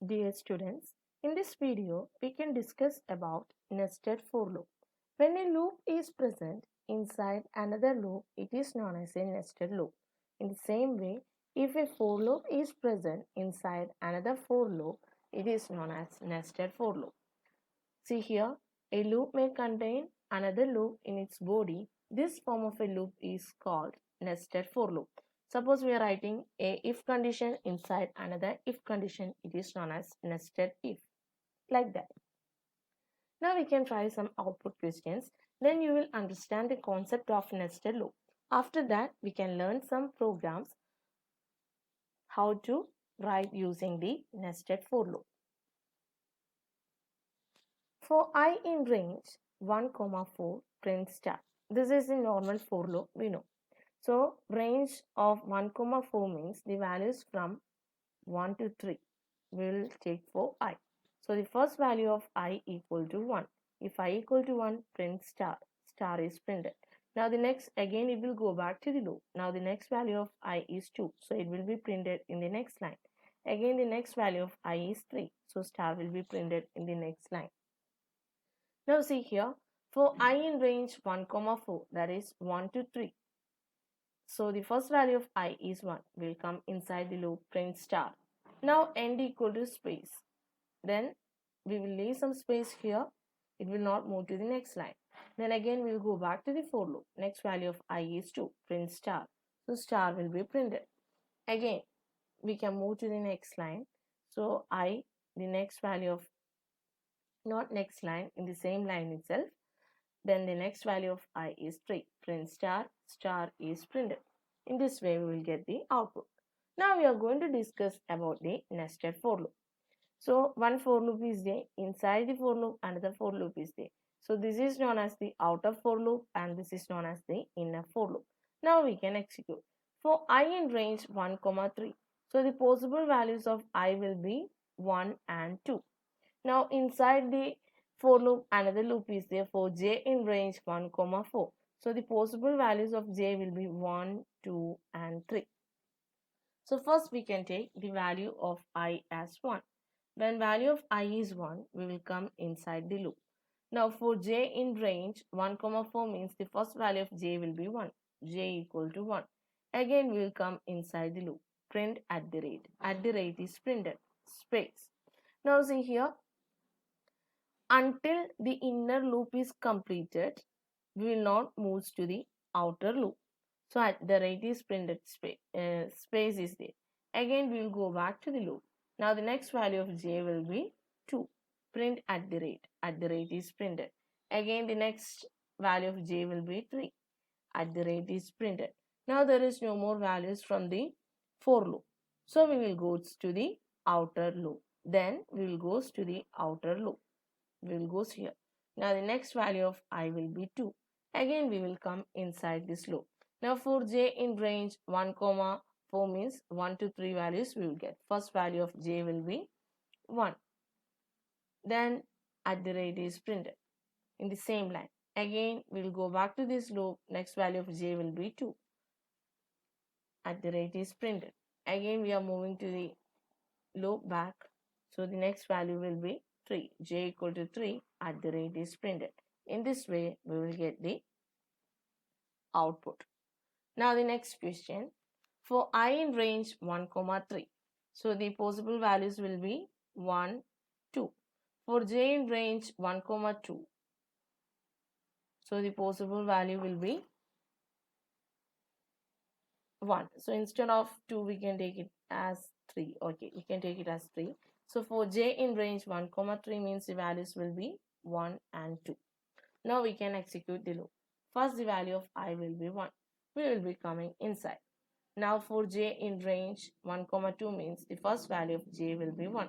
Dear students, in this video we can discuss about nested for loop. When a loop is present inside another loop, it is known as a nested loop. In the same way, if a for loop is present inside another for loop, it is known as nested for loop. See here, a loop may contain another loop in its body. This form of a loop is called nested for loop. Suppose we are writing a if condition inside another if condition, it is known as nested if, like that. Now we can try some output questions. Then you will understand the concept of nested loop. After that, we can learn some programs how to write using the nested for loop. For I in range 1, 4, print star. This is the normal for loop we know. So range of 1, 4 means the values from 1 to 3 we will take for I. So the first value of I equal to 1. If I equal to 1, print star. Star is printed. Now the next, again it will go back to the loop. Now the next value of I is 2. So it will be printed in the next line. Again the next value of I is 3. So star will be printed in the next line. Now see here, for I in range 1, 4, that is 1 to 3. So the first value of I is 1, will come inside the loop, print star. Now end equal to space. Then we will leave some space here. It will not move to the next line. Then again we will go back to the for loop. Next value of I is 2, print star. So star will be printed. Again we can move to the next line. So I, the next value of, not next line, in the same line itself. Then the next value of I is 3. Print star, star is printed. In this way we will get the output. Now we are going to discuss about the nested for loop. So one for loop is there. Inside the for loop another for loop is there. So this is known as the outer for loop and this is known as the inner for loop. Now we can execute. For I in range 1, 3. So the possible values of I will be 1 and 2. Now inside the for loop another loop is there for j in range 1, 4. So the possible values of j will be 1, 2 and 3. So first we can take the value of I as 1. When value of I is 1, we will come inside the loop. Now for j in range 1, 4 means the first value of j will be 1. J equal to 1. Again we will come inside the loop. Print at the rate. At the rate is printed. Space. Now see here, until the inner loop is completed, we will not move to the outer loop. So at the rate is printed, space is there. Again we will go back to the loop. Now the next value of j will be 2. Print at the rate. At the rate is printed. Again the next value of j will be 3. At the rate is printed. Now there is no more values from the for loop. So we will go to the outer loop. Then we will go to the outer loop. We will go here. Now the next value of I will be 2. Again we will come inside this loop. Now for j in range 1, 4 means 1 to 3 values we will get. First value of j will be 1. Then at the rate is printed in the same line. Again we will go back to this loop. Next value of j will be 2. At the rate is printed. Again we are moving to the loop back. So the next value will be 3. J equal to 3 at the rate is printed. In this way, we will get the output. Now the next question. For I in range 1, 3. So the possible values will be 1, 2. For j in range 1, 2. So the possible value will be 1. So instead of 2, we can take it as 3. Okay, we can take it as 3. So for j in range 1, 3 means the values will be 1 and 2. Now we can execute the loop. First the value of I will be 1. We will be coming inside. Now for j in range 1, 2 means the first value of j will be 1.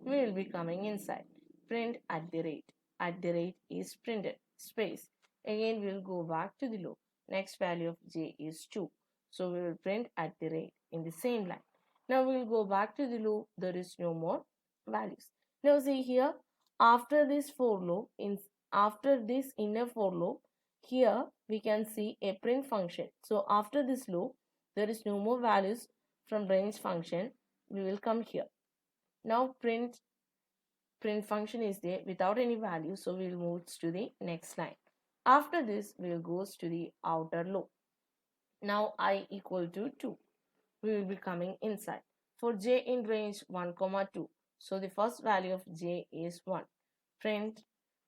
We will be coming inside. Print at the rate. At the rate is printed. Space. Again we will go back to the loop. Next value of j is 2. So we will print at the rate in the same line. Now we will go back to the loop. There is no more values. Now see here, after this for loop, after this inner for loop, here we can see a print function. So after this loop, there is no more values from range function. We will come here. Now print function is there without any value, so we'll move to the next line. After this, we'll go to the outer loop. Now I equal to 2. We will be coming inside. For j in range 1, comma 2, so the first value of j is 1. Print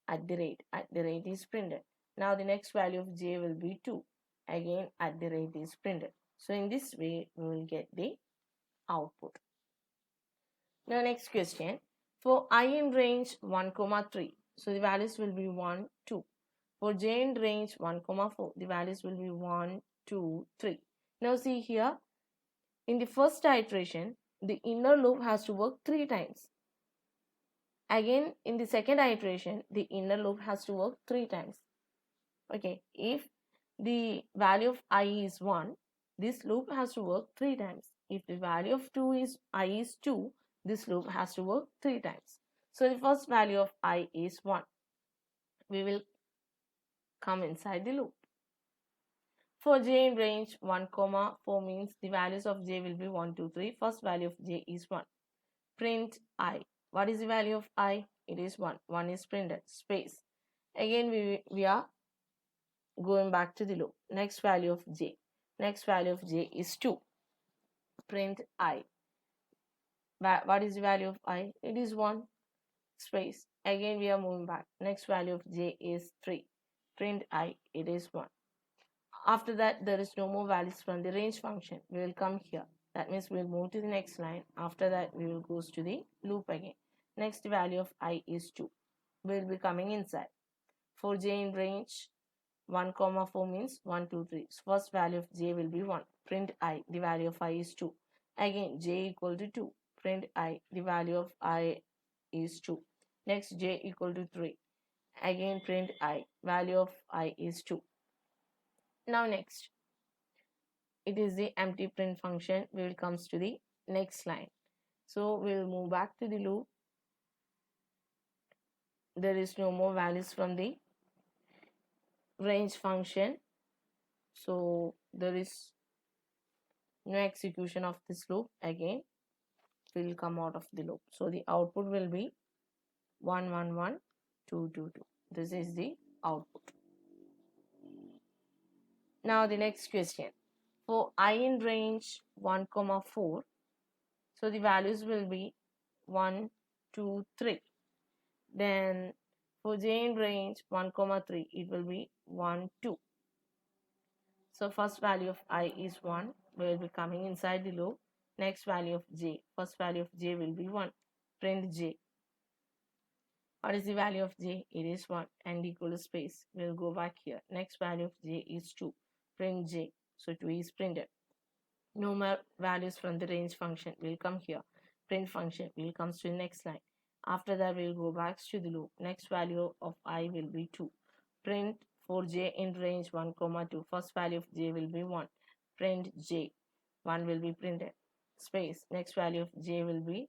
at the rate is printed. Now the next value of j will be 2. Again at the rate is printed. So in this way, we will get the output. Now next question. For I in range 1, comma 3, so the values will be 1, 2. For j in range 1, comma 4, the values will be 1, 2, 3. Now see here, in the first iteration, the inner loop has to work 3 times. Again, in the second iteration, the inner loop has to work 3 times. Okay, if the value of I is 1, this loop has to work 3 times. If the value of I is 2, this loop has to work 3 times. So the first value of I is 1. We will come inside the loop. For j in range 1, comma 4 means the values of j will be 1, 2, 3. First value of j is 1. Print I. What is the value of I? It is 1. 1 is printed. Space. Again, we are going back to the loop. Next value of j. Next value of j is 2. Print I. What is the value of I? It is 1. Space. Again, we are moving back. Next value of j is 3. Print I. It is 1. After that, there is no more values from the range function. We will come here. That means we'll move to the next line. After that, we will go to the loop again. Next value of I is 2. We'll be coming inside. For j in range 1, comma 4 means 1, 2, 3. So first value of j will be 1. Print I. The value of I is 2. Again, j equal to 2. Print I. The value of I is 2. Next, j equal to 3. Again, print I. Value of I is 2. Now next, it is the empty print function. We will come to the next line. So we'll move back to the loop. There is no more values from the range function. So there is no execution of this loop. Again, we'll come out of the loop. So the output will be 1, 1, 1, 2, 2, 2. This is the output. Now the next question. For I in range 1, comma 4, so the values will be 1, 2, 3. Then for j in range 1, comma 3, it will be 1, 2. So first value of I is 1. We will be coming inside the loop. Next value of j. First value of j will be 1. Print j. What is the value of j? It is 1 and equal to space. We will go back here. Next value of j is 2. Print j. So 2 is printed. No more values from the range function will come here. Print function will come to the next line. After that, we will go back to the loop. Next value of I will be 2. Print for j in range 1, comma 2. First value of j will be 1. Print j. 1 will be printed. Space. Next value of j will be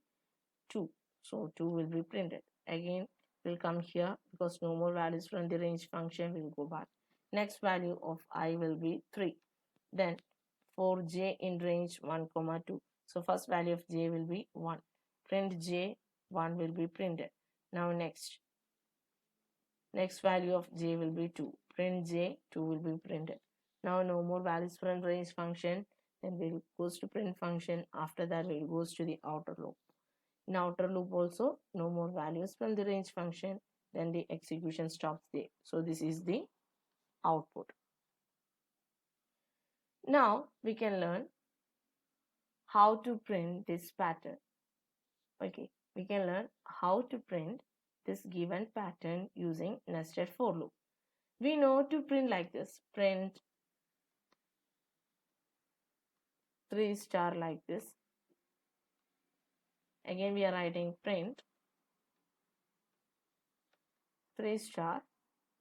2. So 2 will be printed. Again, we'll come here because no more values from the range function will go back. Next value of I will be 3. Then for j in range 1, comma 2. So first value of j will be 1. Print j. 1 will be printed. Now next value of j will be 2. Print j. 2 will be printed. Now no more values from range function. Then we'll go to print function. After that, we'll go to the outer loop. In outer loop also, no more values from the range function. Then the execution stops there. So this is the output. Now we can learn how to print this pattern. Okay, we can learn how to print this given pattern using nested for loop. We know to print like this. Print 3 star like this. Again, we are writing print 3 star.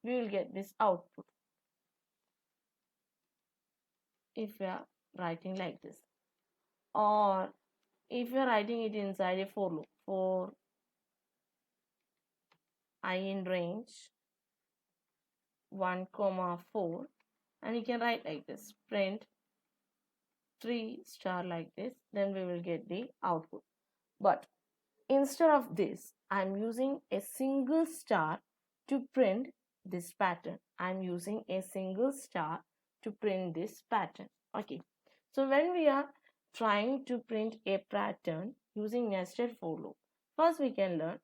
We will get this output if we are writing like this. Or if you are writing it inside a for loop, for I in range 1, comma 4, and you can write like this, print 3 star like this, then we will get the output. But instead of this, I'm using a single star to print this pattern. I'm using a single star to print this pattern. Okay. So when we are trying to print a pattern using nested for loop, first we can learn,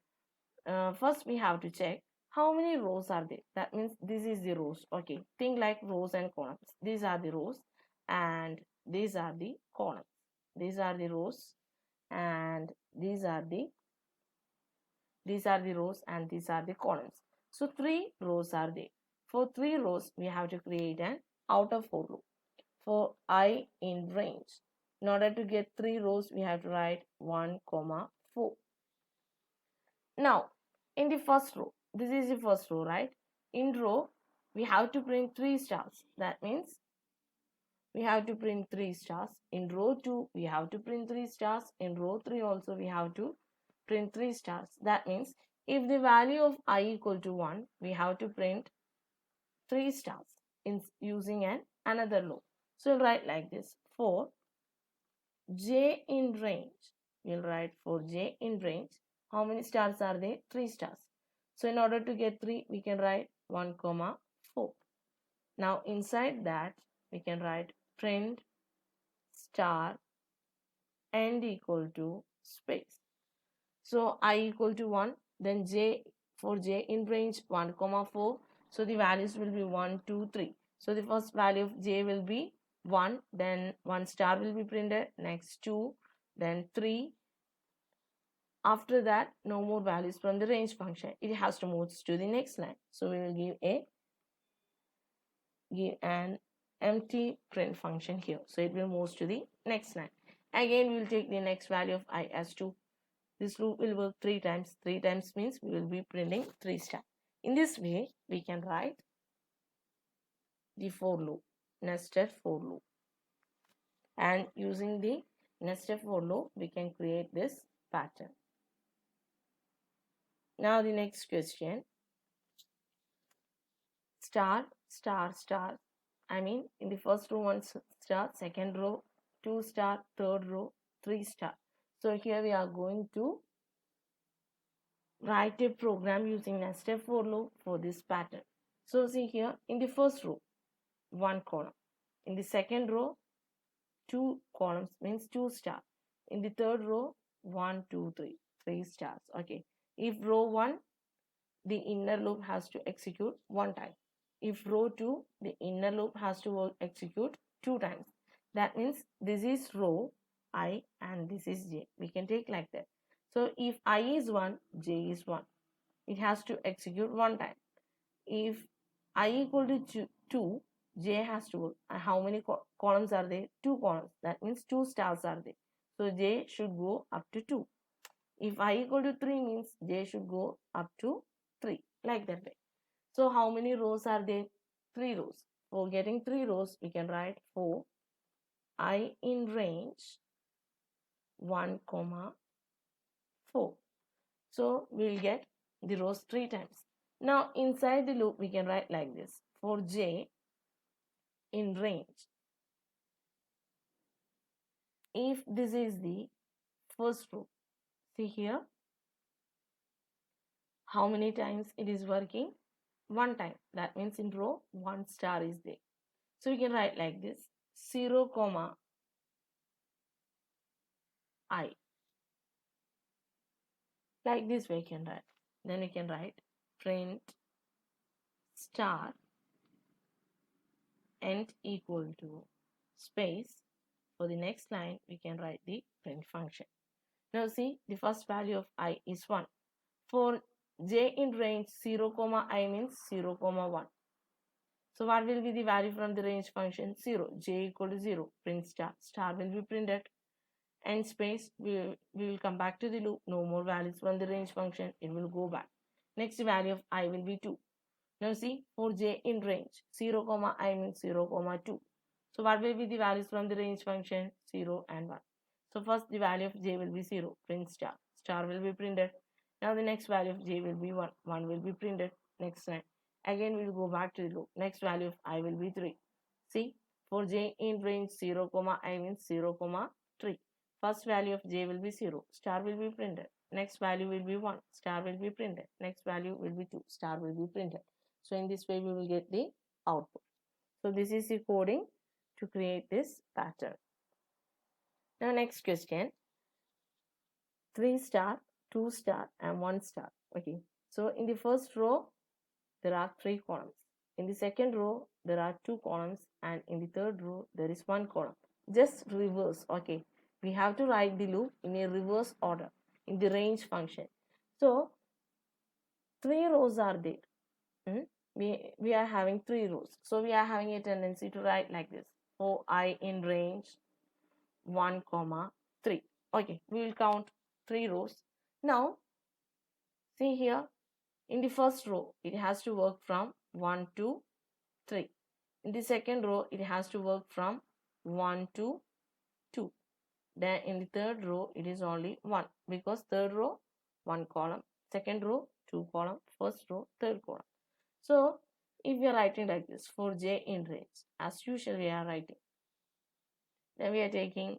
first we have to check how many rows are there. That means this is the rows. Okay. Think like rows and columns. These are the rows and these are the columns. These are the rows and these are the rows and these are the columns. So three rows are there. For three rows, we have to create an outer for loop for I in range. In order to get three rows, we have to write 1, comma 4. Now, in the first row, this is the first row, right? In row, we have to print 3 stars. That means we have to print 3 stars. In row 2, we have to print 3 stars. In row 3 also, we have to print 3 stars. That means if the value of I equal to 1, we have to print 3 stars in using another loop. So we'll write like this. For j in range, we'll write for j in range. How many stars are there? 3 stars. So in order to get 3, we can write 1, comma 4. Now inside that, we can write print star and equal to space. So I equal to 1, then j, for j in range 1, comma 4. So the values will be 1, 2, 3. So the first value of j will be 1, then 1 star will be printed, next 2, then 3. After that, no more values from the range function. It has to move to the next line. So we will give an empty print function here. So it will move to the next line. Again, we will take the next value of I as 2. This loop will work 3 times. 3 times means we will be printing 3 stars. In this way, we can write the for loop, nested for loop. And using the nested for loop, we can create this pattern. Now the next question. Star, star, star. I mean, in the first row, 1 star, second row, 2 star, third row, 3 star. So here we are going to write a program using nested for loop for this pattern. So see here, in the first row, 1 column. In the second row, 2 columns means 2 stars. In the third row, 1, 2, 3, 3 stars. Okay. If row 1, the inner loop has to execute 1 time. If row 2, the inner loop has to execute 2 times. That means this is row I and this is j. We can take like that. So if I is 1, j is 1. It has to execute 1 time. If I equal to 2, j has to work. How many columns are there? 2 columns. That means 2 stars are there. So j should go up to 2. If I equal to 3 means j should go up to 3. Like that way. So how many rows are there? 3 rows. For getting 3 rows, we can write for I in range 1, comma 4. So we'll get the rows 3 times. Now inside the loop, we can write like this. For j in range, if this is the first row, see here how many times it is working? 1 time. That means in row 1 star is there. So we can write like this 0, comma I. Like this we can write. Then we can write print star and equal to space. For the next line, we can write the print function. Now see, the first value of I is 1. For j in range 0, comma I means 0, comma 1. So what will be the value from the range function? 0. J equal to 0. Print star. Star will be printed. And space, we will come back to the loop. No more values from the range function. It will go back. Next value of I will be 2. Now see, for j in range 0, comma I means 0, comma 2. So what will be the values from the range function? 0 and 1. So first the value of j will be 0. Print star. Star will be printed. Now the next value of j will be 1. 1 will be printed. Next line. Again we will go back to the loop. Next value of I will be 3. See, for j in range 0, comma I means 0, comma 3. First value of j will be 0, star will be printed. Next value will be 1, star will be printed. Next value will be 2, star will be printed. So in this way we will get the output. So this is the coding to create this pattern. Now next question, 3 star, 2 star and 1 star. Okay, so in the first row there are 3 columns. In the second row there are 2 columns, and in the third row there is 1 column. Just reverse. Okay, we have to write the loop in a reverse order in the range function. So 3 rows are there. We are having 3 rows, so we are having a tendency to write like this: for I in range 1 comma 3. Okay, we will count 3 rows. Now see here, in the first row it has to work from 1 to 3. In the second row it has to work from 1 to 2. Then in the third row it is only 1, because third row 1 column, second row 2 column, first row 3rd column. So if we are writing like this, for j in range, as usual we are writing, then we are taking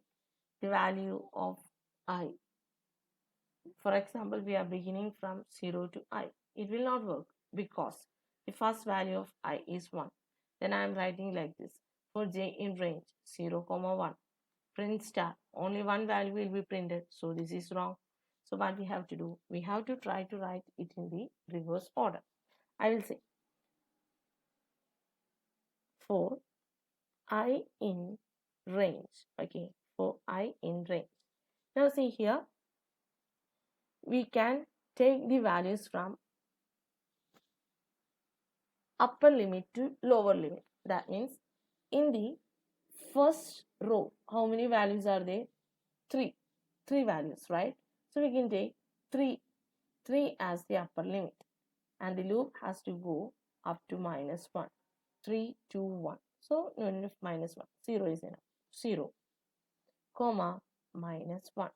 the value of I. For example, we are beginning from 0 to I. It will not work because the first value of I is 1. Then I am writing like this: for j in range 0, 1, print star. Only one value will be printed, so this is wrong. So what we have to do? We have to try to write it in the reverse order. I will say, for I in range. Okay, for I in range. Now see here, we can take the values from upper limit to lower limit. That means in the first row, how many values are there? 3. 3 values, right? So we can take 3 as the upper limit, and the loop has to go up to -1. 3, 2, 1. So no need of -1. 0 is enough. 0, comma, -1.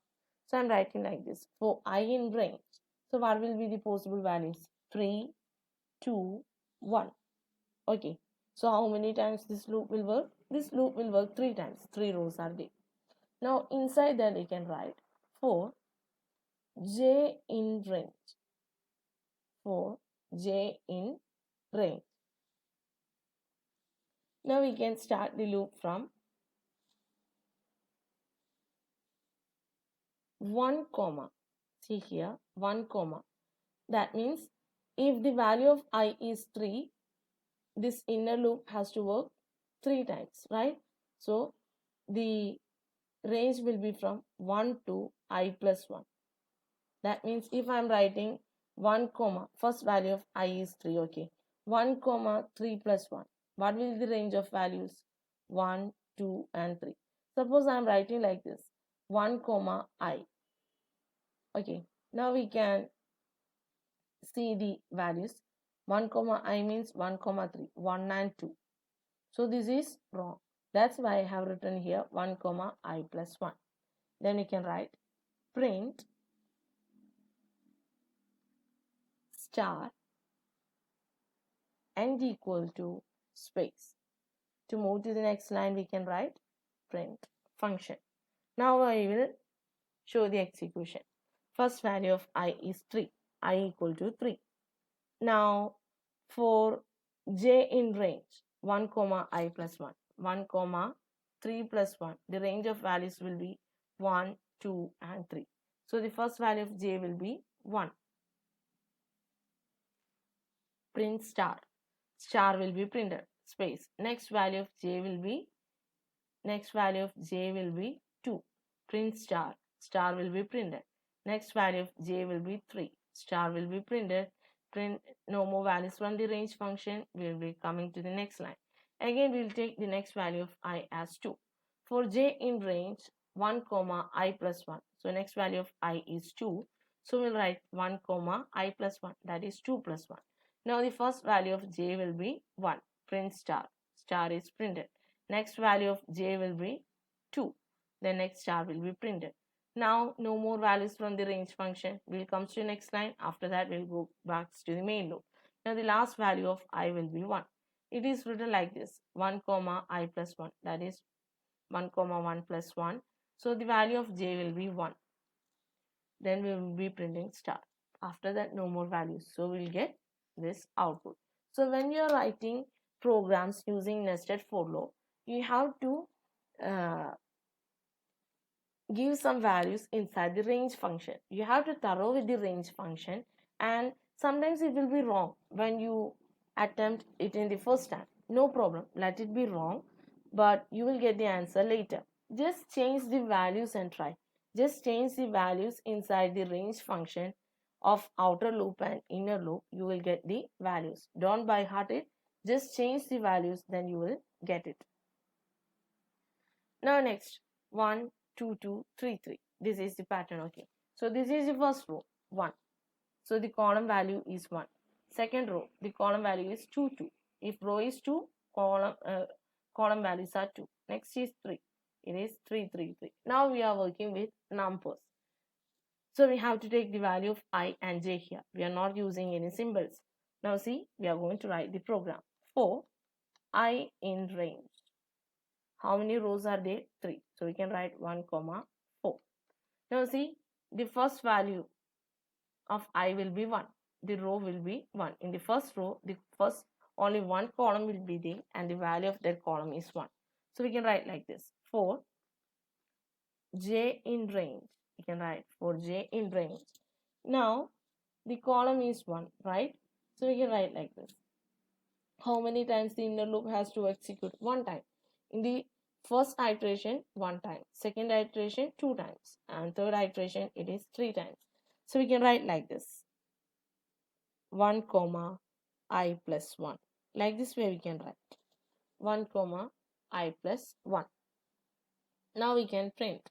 So I'm writing like this: for I in range. So what will be the possible values? 3, 2, 1. Okay. So how many times this loop will work? This loop will work 3 times. 3 rows are there. Now inside that we can write for j in range. For j in range. Now we can start the loop from 1 comma. See here, 1 comma. That means if the value of I is 3, this inner loop has to work 3 times, right? So the range will be from 1 to I plus 1. That means if I'm writing 1 comma, first value of I is 3, okay. 1 comma 3 plus 1. What will be the range of values? 1, 2 and 3. Suppose I'm writing like this: 1 comma I. Okay, now we can see the values. 1 comma I means 1 comma 3, 1 and 2. So this is wrong. That's why I have written here 1 comma I plus 1. Then we can write print star and equal to space. To move to the next line, we can write print function. Now I will show the execution. First value of I is 3. I equal to 3. Now for j in range 1 comma I plus 1, 1 comma 3 plus 1, the range of values will be 1, 2 and 3. So the first value of j will be 1. Print star. Star will be printed. Space. Next value of j will be 2. Print star. Star will be printed. Next value of j will be 3. Star will be printed. Print no more values from the range function. We will be coming to the next line. Again, we will take the next value of I as 2. For j in range 1 comma I plus 1. So next value of I is 2. So we'll write 1 comma I plus 1. That is 2 plus 1. Now the first value of j will be 1. Print star. Star is printed. Next value of j will be 2. The next star will be printed. Now no more values from the range function. We'll come to the next line. After that we'll go back to the main loop. Now the last value of I will be 1. It is written like this: 1 comma I plus 1. That is 1 comma 1 plus 1. So the value of j will be 1. Then we will be printing star. After that, no more values. So we'll get this output. So when you are writing programs using nested for loop, you have to uh, give some values inside the range function. You have to thorough with the range function, and sometimes it will be wrong when you attempt it in the first time. No problem, let it be wrong, but you will get the answer later. Just change the values and try. Just change the values inside the range function of outer loop and inner loop. You will get the values. Don't by heart it. Just change the values, then you will get it. Now next, 1, 2, 2, 3, 3. This is the pattern, okay. So this is the first row, 1. So the column value is 1. Second row, the column value is 2, 2. If row is 2, column values are 2. Next is 3. It is 3, 3, 3. Now we are working with numbers. So we have to take the value of I and j here. We are not using any symbols. Now see, we are going to write the program. For I in range. How many rows are there? 3. So we can write 1, comma 4. Now see, the first value of I will be 1. The row will be 1. In the first row, the first only one column will be there and the value of that column is 1. So we can write like this. For j in range, we can write for j in range. Now, the column is 1, right? So we can write like this. How many times the inner loop has to execute? 1 time. In the first iteration, 1 time. Second iteration, 2 times. And third iteration, it is 3 times. So we can write like this. 1 comma I plus 1. Like this way we can write. 1 comma I plus 1. Now we can print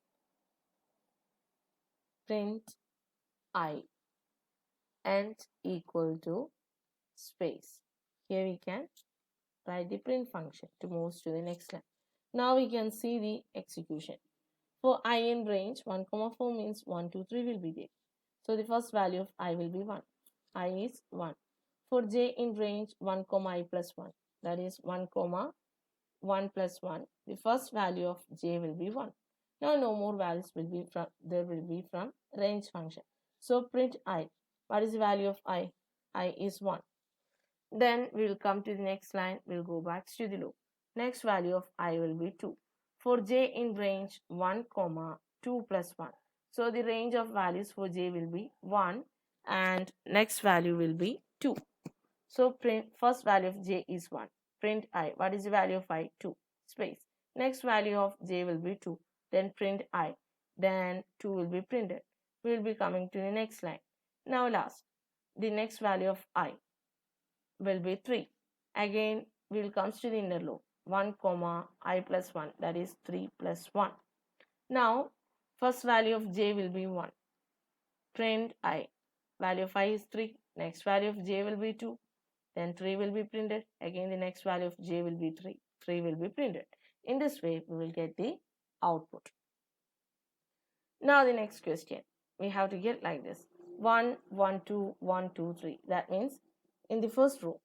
I and equal to space. Here we can write the print function to move to the next line. Now we can see the execution. For I in range, 1, comma 4 means 1, 2, 3 will be there. So the first value of I will be 1. I is 1. For j in range, 1, comma I plus 1. That is 1, comma 1 plus 1. The first value of j will be 1. Now no more values will be from, there will be from range function. So print I. What is the value of I? I is 1. Then we will come to the next line. We'll go back to the loop. Next value of I will be 2. For j in range 1, comma 2 plus 1. So the range of values for j will be 1 and next value will be 2. So print first value of j is 1. Print I. What is the value of I? 2. Space. Next value of j will be 2. Then print I. Then 2 will be printed. We will be coming to the next line. Now last. The next value of I will be 3. Again, we will come to the inner loop. 1, comma I plus 1. That is 3 plus 1. Now, first value of j will be 1. Print I. Value of I is 3. Next value of j will be 2. Then 3 will be printed. Again, the next value of j will be 3. 3 will be printed. In this way, we will get the output. Now, the next question. We have to get like this. 1, 1, 2, 1, 2, 3. That means in the first row,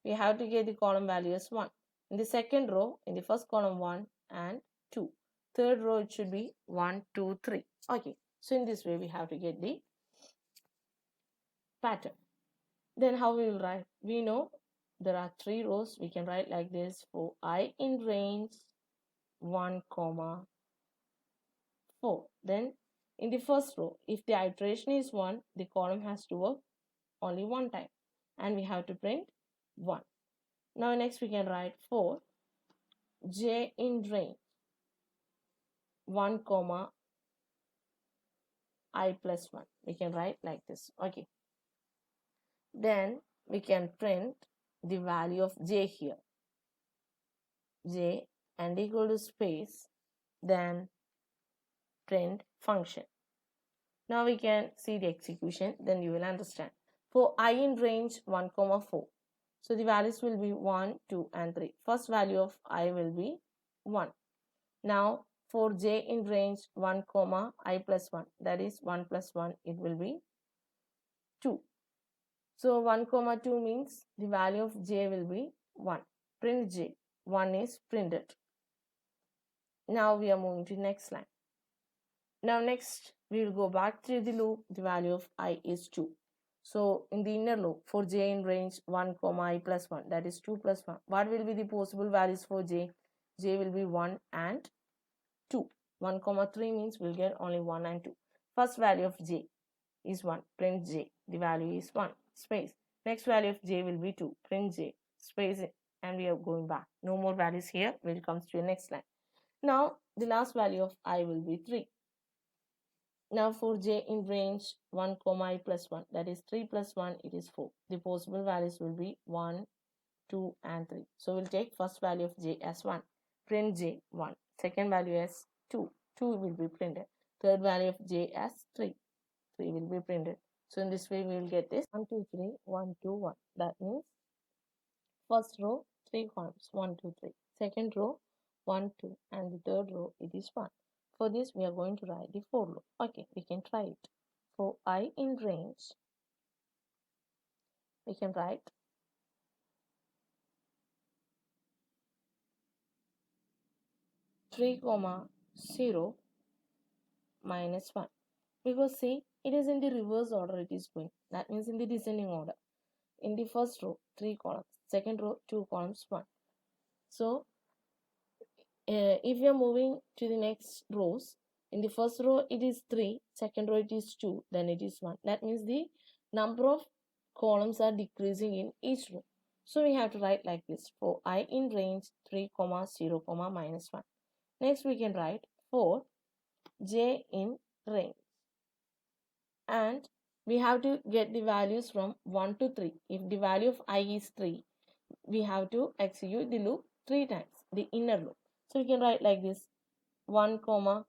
we have to get the column value as 1. In the second row, in the first column 1 and 2. Third row, it should be 1, 2, 3. Okay, so in this way, we have to get the pattern. Then how we will write? We know there are 3 rows. We can write like this. For I in range 1, comma 4. Then in the first row, if the iteration is 1, the column has to work only 1 time. And we have to print 1. Now next we can write for j in range 1, comma I plus 1. We can write like this. Okay. Then we can print the value of j here. J and equal to space. Then print function. Now we can see the execution. Then you will understand. For I in range 1, comma 4. So the values will be 1, 2 and 3. First value of I will be 1. Now for j in range 1, comma I plus 1. That is 1 plus 1. It will be 2. So 1, comma 2 means the value of j will be 1. Print j. 1 is printed. Now we are moving to next line. Now next we will go back to the loop. The value of I is 2. So in the inner loop for j in range 1 comma I plus 1, that is 2 plus 1. What will be the possible values for j? J will be 1 and 2. 1 comma 3 means we'll get only 1 and 2. First value of j is 1. Print j. The value is 1. Space. Next value of j will be 2. Print j. Space. And we are going back. No more values here. We'll come to the next line. Now the last value of I will be 3. Now for j in range 1 comma I plus 1, that is 3 plus 1, it is 4. The possible values will be 1, 2 and 3. So we'll take first value of j as 1. Print j 1. Second value as 2. 2 will be printed. Third value of j as 3. 3 will be printed. So in this way we will get this 1, 2, 3, 1, 2, 1. That means first row 3 columns 1, 2, 3. Second row 1, 2 and the third row it is 1. For this we are going to write the for loop. Okay, we can try it. For I in range we can write 3 comma 0 minus 1, because see it is in the reverse order it is going. That means in the descending order. In the first row 3 columns, second row 2 columns 1. So if you are moving to the next rows, in the first row it is 3, second row it is 2, then it is 1. That means the number of columns are decreasing in each row. So we have to write like this: for I in range 3 comma 0 comma minus 1. Next we can write for j in range, and we have to get the values from 1 to 3. If the value of I is 3, we have to execute the loop 3 times, the inner loop. So we can write like this: 1 comma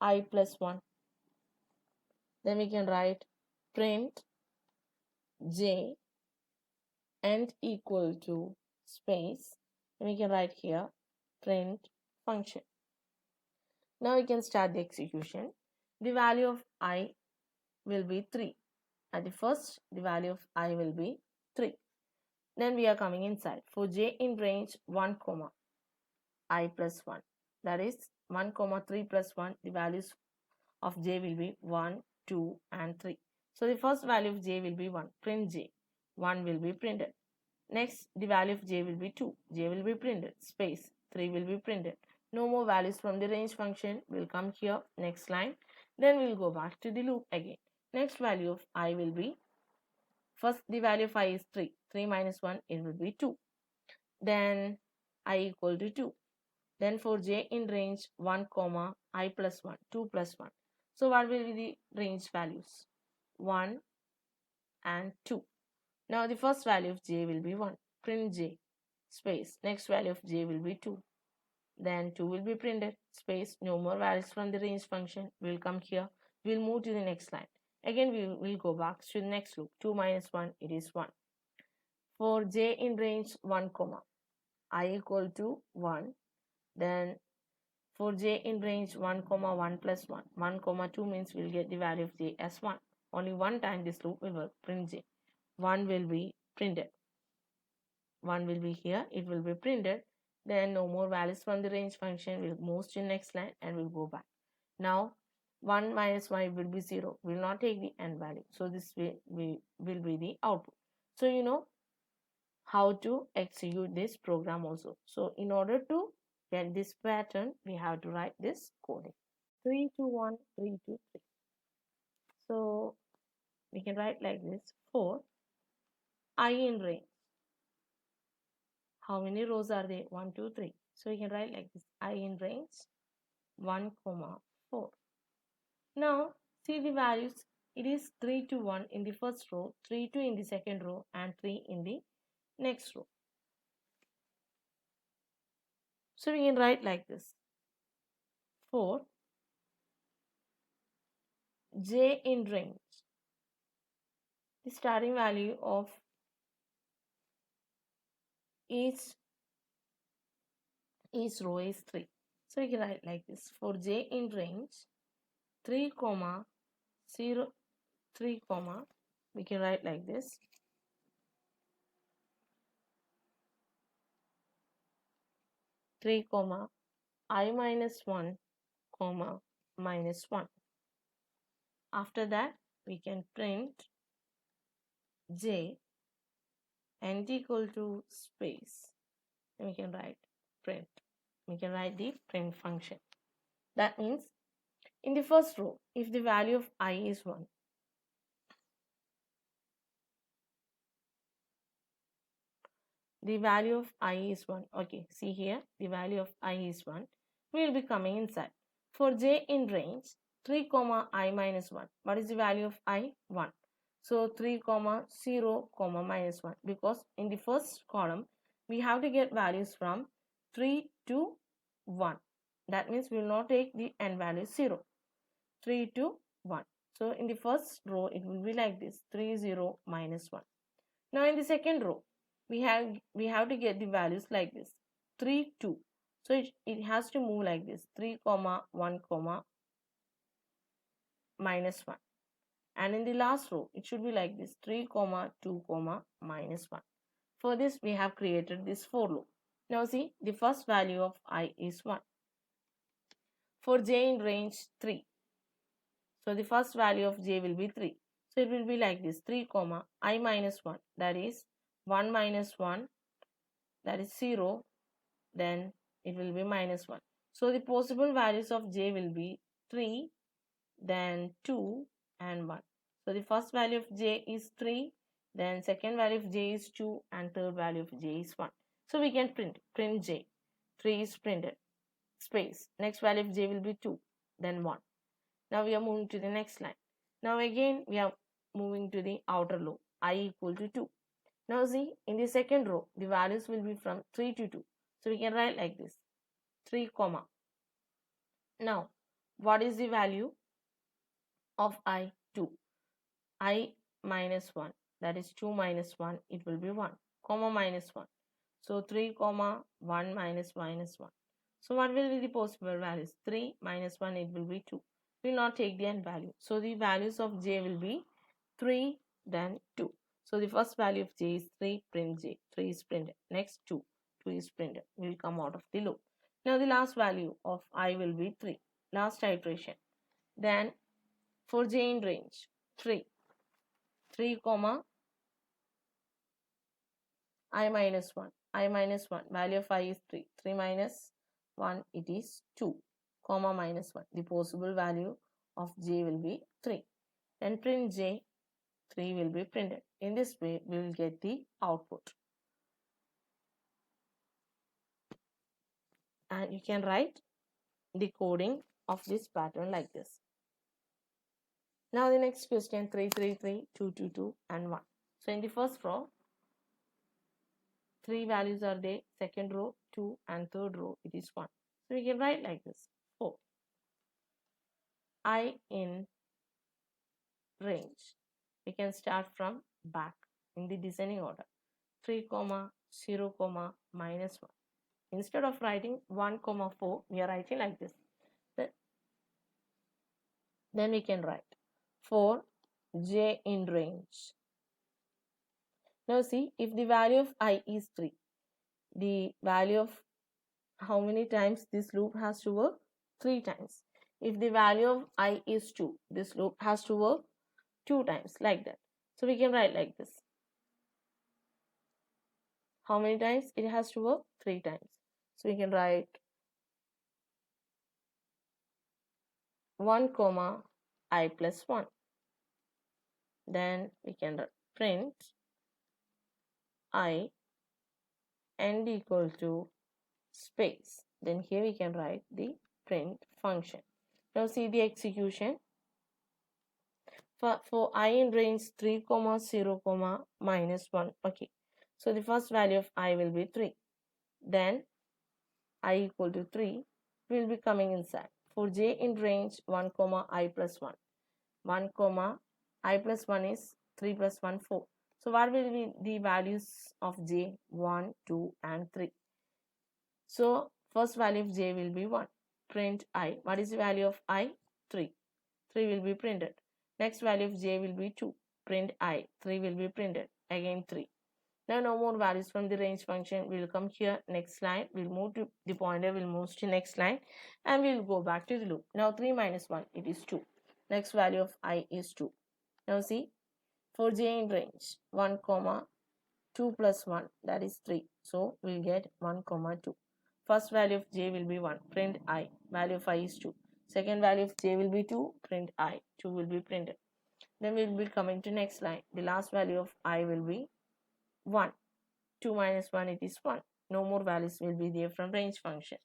I plus 1. Then we can write print j and equal to space. Then we can write here print function. Now we can start the execution. The value of I will be 3. At the first, the value of I will be 3. Then we are coming inside. For j in range 1 comma I plus 1, that is 1 comma 3 plus 1, the values of j will be 1, 2 and 3. So the first value of j will be 1. Print j. 1 will be printed. Next, the value of j will be 2. J will be printed. Space. 3 will be printed. No more values from the range function will come here. Next line. Then we will go back to the loop again. Next value of I will be, first the value of I is 3. 3 minus 1, it will be 2. Then I equal to 2. Then for j in range 1 comma I plus 1, 2 plus 1. So what will be the range values? 1 and 2. Now the first value of j will be 1. Print j. Space. Next value of j will be 2. Then 2 will be printed. Space. No more values from the range function will come here. We'll move to the next line. Again we will go back to the next loop. 2 minus 1, it is 1. For j in range 1 comma I equal to 1. Then for j in range 1 comma 1 plus 1. 1 comma 2 means we'll get the value of j as 1. Only one time this loop will work. Print j. 1 will be printed. 1 will be here. It will be printed. Then no more values from the range function. We'll move to the next line and we'll go back. Now 1 minus 1 will be 0. We'll not take the end value. So this will be the output. So you know how to execute this program also. So in order to get this pattern, we have to write this coding. 3 to 1, 3 to 3. So we can write like this: for I in range. How many rows are there? 1, 2, 3. So we can write like this: I in range 1 comma 4. Now see the values. It is 3 to 1 in the first row, 3 to in the second row and 3 in the next row. So we can write like this: for j in range, the starting value of each row is 3. So we can write like this: for j in range 3 comma 0 3 comma, we can write like this: 3 comma I minus 1 comma minus 1. After that we can print j and equal to space, and we can write print. We can write the print function. That means in the first row, if the value of I is 1, the value of I is 1. Okay, see here, the value of I is 1 will be coming inside. For j in range 3 comma I minus 1, what is the value of I? 1. So 3 comma 0 comma minus 1, because in the first column we have to get values from 3 to 1. That means we will not take the n value 0. 3 to 1. So in the first row it will be like this, 3 0 minus 1. Now in the second row we have to get the values like this, 3 2. So it has to move like this, 3 comma 1 comma minus 1. And in the last row it should be like this, 3 comma 2 comma minus 1. For this we have created this for loop. Now see, the first value of I is 1. For j in range 3, so the first value of j will be 3. So it will be like this, 3 comma I minus 1, that is 1 minus 1, that is 0, then it will be minus 1. So the possible values of j will be 3, then 2 and 1. So the first value of j is 3, then second value of j is 2, and third value of j is 1. So we can print j. 3 is printed, space. Next value of j will be 2, then 1. Now we are moving to the next line. Now again we are moving to the outer loop, I equal to 2. Now see, in the second row the values will be from 3 to 2. So we can write like this, 3 comma. Now what is the value of I? 2. I minus 1, that is 2 minus 1, it will be 1, comma minus 1. So 3 comma 1 minus 1. So what will be the possible values? 3 minus 1, it will be 2. We will not take the n value. So the values of j will be 3, then 2. So the first value of j is 3, print j. 3 is printed. Next 2. 2 is printed. We will come out of the loop. Now the last value of I will be 3. Last iteration. Then for j in range 3. 3 comma I minus 1. I minus 1. Value of I is 3. 3 minus 1, it is 2, comma minus 1. The possible value of j will be 3. Then print j, 3 will be printed. In this way, we will get the output. And you can write the coding of this pattern like this. Now the next question, 3 3 3, 2 2 2, and 1. So in the first row, 3 values are there. Second row, 2, and third row, it is 1. So we can write like this, 4. I in range. We can start from back in the descending order. 3 comma 0 comma minus 1. Instead of writing 1 comma 4, we are writing like this. Then we can write 4 j in range. Now see, if the value of I is 3, the value of how many times this loop has to work? 3 times. If the value of I is 2, this loop has to work 2 times, like that. So we can write like this. How many times it has to work? 3 times. So we can write 1 comma I plus 1. Then we can print I and equal to space. Then here we can write the print function. Now see the execution. For I in range 3 comma 0 comma minus 1. Okay. So the first value of I will be 3. Then I equal to 3 will be coming inside. For j in range 1 comma I plus 1. 1 comma I plus 1 is 3 plus 1 4. So what will be the values of j? 1, 2 and 3. So first value of j will be 1. Print I. What is the value of I? 3. 3 will be printed. Next value of j will be 2. Print I. 3 will be printed. Again 3. Now no more values from the range function. We'll come here, next line, we'll move to the pointer, we'll move to next line, and we'll go back to the loop. Now 3 minus 1, it is 2. Next value of I is 2. Now see, for j in range 1 comma 2 plus 1, that is 3. So we'll get 1 comma 2. First value of j will be 1, print I. Value of I is 2. Second value of j will be 2, print I. 2 will be printed. Then we'll be coming to next line. The last value of I will be 1. 2 minus 1, it is 1. No more values will be there from range function.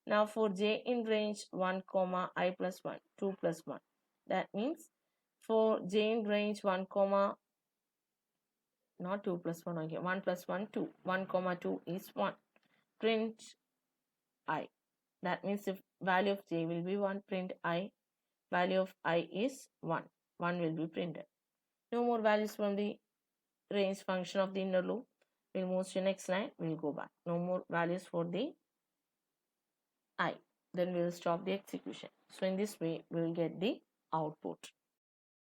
Now for j in range 1 comma I plus 1, 2 plus 1. That means for j in range 1 comma, not 2 plus 1, okay, 1 plus 1, 2. 1 comma 2 is 1. Print I. That means the value of j will be 1, print I. Value of I is 1. 1 will be printed. No more values from the range function of the inner loop. We'll move to the next line. We'll go back. No more values for the I. Then we'll stop the execution. So in this way, we'll get the output.